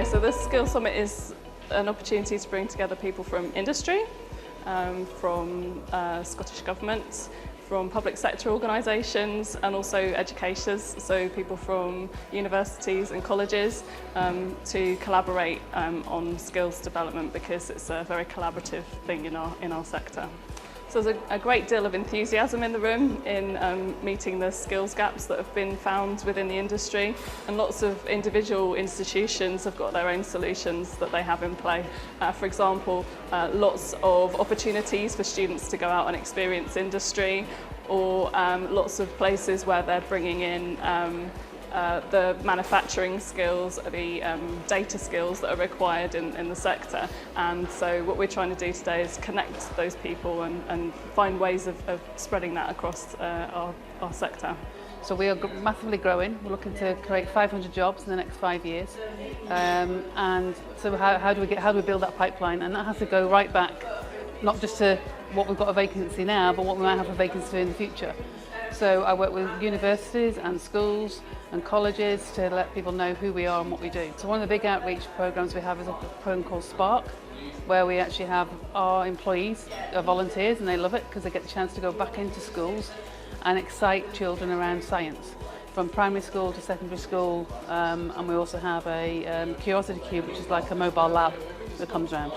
Okay, so this Skills Summit is an opportunity to bring together people from industry, from Scottish Government, from public sector organisations and also educators, so people from universities and colleges to collaborate on skills development, because it's a very collaborative thing in our sector. So there's a great deal of enthusiasm in the room in meeting the skills gaps that have been found within the industry, and lots of individual institutions have got their own solutions that they have in play. For example, lots of opportunities for students to go out and experience industry, or lots of places where they're bringing in the manufacturing skills, the data skills that are required in the sector. And so what we're trying to do today is connect those people and find ways of spreading that across our sector. So we are massively growing. We're looking to create 500 jobs in the next 5 years. And so how do we build that pipeline? And that has to go right back, not just to what we've got a vacancy now, but what we might have a vacancy in the future. So I work with universities and schools and colleges to let people know who we are and what we do. So one of the big outreach programs we have is a program called Spark, where we actually have our employees are volunteers, and they love it because they get the chance to go back into schools and excite children around science, from primary school to secondary school. And we also have a Curiosity Cube, which is like a mobile lab that comes around.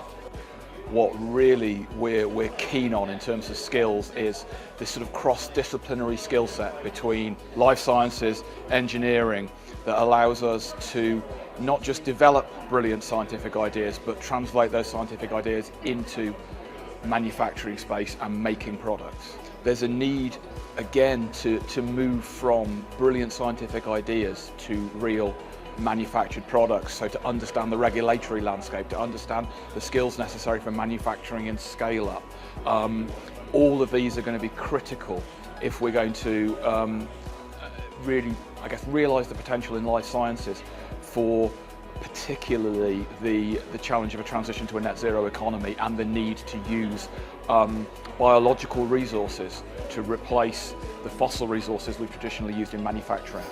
What really we're keen on in terms of skills is this sort of cross-disciplinary skill set between life sciences, engineering, that allows us to not just develop brilliant scientific ideas, but translate those scientific ideas into manufacturing space and making products. There's a need, again, to move from brilliant scientific ideas to real manufactured products, so to understand the regulatory landscape, to understand the skills necessary for manufacturing and scale up. All of these are going to be critical if we're going to really, I guess, realise the potential in life sciences for particularly the challenge of a transition to a net zero economy and the need to use biological resources to replace the fossil resources we've traditionally used in manufacturing.